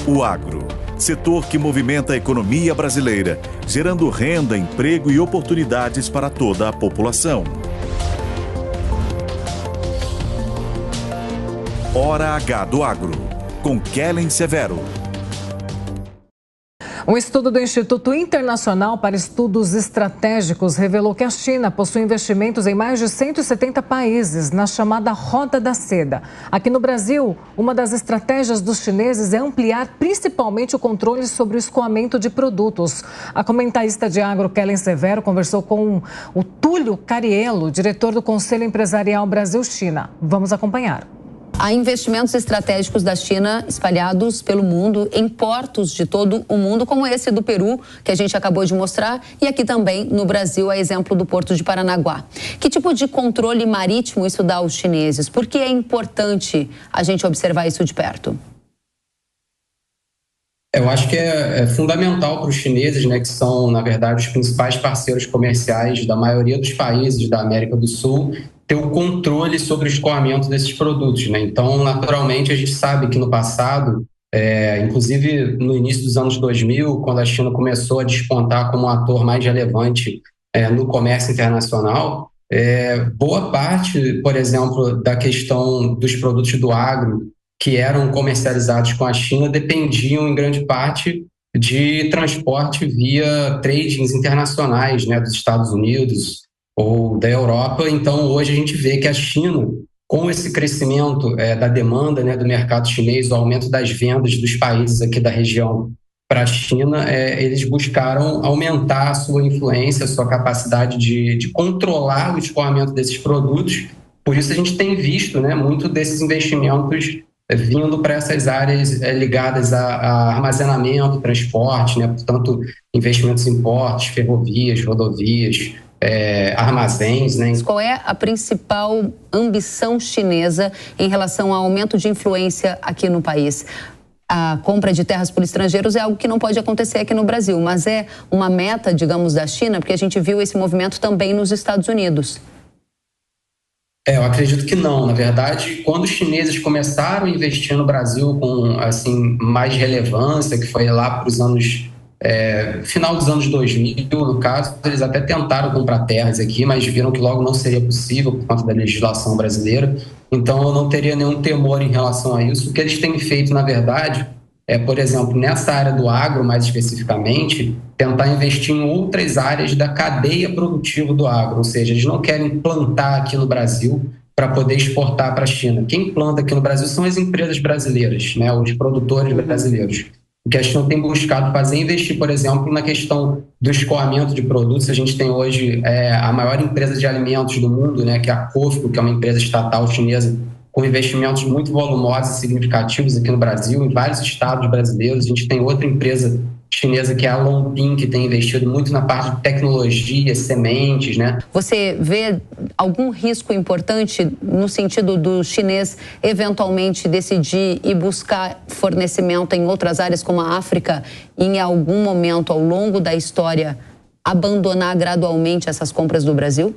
O agro, setor que movimenta a economia brasileira, gerando renda, emprego e oportunidades para toda a população. Hora H do Agro, com Kellen Severo. Um estudo do Instituto Internacional para Estudos Estratégicos revelou que a China possui investimentos em mais de 170 países na chamada Rota da Seda. Aqui no Brasil, uma das estratégias dos chineses é ampliar principalmente o controle sobre o escoamento de produtos. A comentarista de agro Kellen Severo conversou com o Túlio Cariello, diretor do Conselho Empresarial Brasil-China. Vamos acompanhar. Há investimentos estratégicos da China espalhados pelo mundo, em portos de todo o mundo, como esse do Peru, que a gente acabou de mostrar, e aqui também no Brasil, a exemplo do Porto de Paranaguá. Que tipo de controle marítimo isso dá aos chineses? Por que é importante a gente observar isso de perto? Eu acho que é fundamental para os chineses, né, que são, na verdade, os principais parceiros comerciais da maioria dos países da América do Sul, ter o controle sobre o escoamento desses produtos, né? Então, naturalmente, a gente sabe que no passado, inclusive no início dos anos 2000, quando a China começou a despontar como um ator mais relevante no comércio internacional, boa parte, por exemplo, da questão dos produtos do agro que eram comercializados com a China dependiam, em grande parte, de transporte via tradings internacionais, né, dos Estados Unidos ou da Europa. Então, hoje a gente vê que a China, com esse crescimento da demanda, né, do mercado chinês, o aumento das vendas dos países aqui da região para a China, eles buscaram aumentar a sua influência, a sua capacidade de controlar o escoamento desses produtos. Por isso a gente tem visto, né, muito desses investimentos vindo para essas áreas ligadas a armazenamento, transporte, né, portanto, investimentos em portos, ferrovias, rodovias, armazéns, né? Qual é a principal ambição chinesa em relação ao aumento de influência aqui no país? A compra de terras por estrangeiros é algo que não pode acontecer aqui no Brasil, mas é uma meta, digamos, da China, porque a gente viu esse movimento também nos Estados Unidos. Eu acredito que não. Na verdade, quando os chineses começaram a investir no Brasil com assim, mais relevância, que foi lá para os anos... final dos anos 2000, no caso, eles até tentaram comprar terras aqui, mas viram que logo não seria possível por conta da legislação brasileira. Então, eu não teria nenhum temor em relação a isso. O que eles têm feito, na verdade, por exemplo, nessa área do agro, mais especificamente, tentar investir em outras áreas da cadeia produtiva do agro. Ou seja, eles não querem plantar aqui no Brasil para poder exportar para a China. Quem planta aqui no Brasil são as empresas brasileiras, né, os produtores brasileiros. O que a China tem buscado fazer é investir, por exemplo, na questão do escoamento de produtos. A gente tem hoje a maior empresa de alimentos do mundo, né, que é a COFCO, que é uma empresa estatal chinesa, com investimentos muito volumosos e significativos aqui no Brasil, em vários estados brasileiros. A gente tem outra empresa chinesa que é a Longping, que tem investido muito na parte de tecnologia, sementes, né? Você vê algum risco importante no sentido do chinês eventualmente decidir e buscar fornecimento em outras áreas como a África e em algum momento ao longo da história abandonar gradualmente essas compras do Brasil?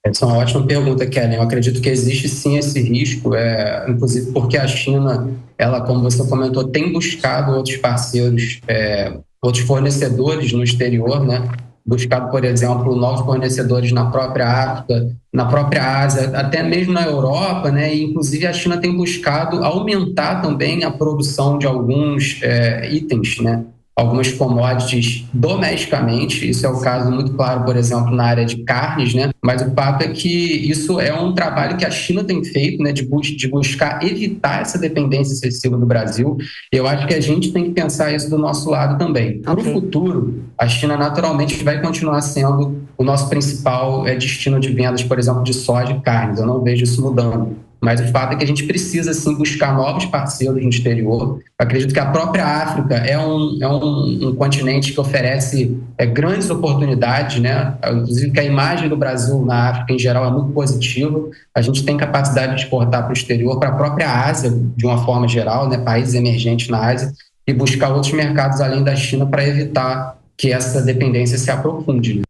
Essa é uma ótima pergunta, Kellen. Eu acredito que existe sim esse risco, inclusive porque a China, ela, como você comentou, tem buscado outros parceiros, outros fornecedores no exterior, né? Buscado, por exemplo, novos fornecedores na própria África, na própria Ásia, até mesmo na Europa, né? E, inclusive, a China tem buscado aumentar também a produção de alguns itens, né? Algumas commodities domesticamente. Isso é o caso muito claro, por exemplo, na área de carnes, né? Mas o fato é que isso é um trabalho que a China tem feito, né? De buscar evitar essa dependência excessiva do Brasil. Eu acho que a gente tem que pensar isso do nosso lado também. Para o futuro, a China naturalmente vai continuar sendo o nosso principal destino de vendas, por exemplo, de soja e carnes. Eu não vejo isso mudando. Mas o fato é que a gente precisa, sim, buscar novos parceiros no exterior. Eu acredito que a própria África é um continente que oferece grandes oportunidades, né? Inclusive que a imagem do Brasil na África, em geral, é muito positiva. A gente tem capacidade de exportar para o exterior, para a própria Ásia, de uma forma geral, né? Países emergentes na Ásia, e buscar outros mercados além da China para evitar que essa dependência se aprofunde, né?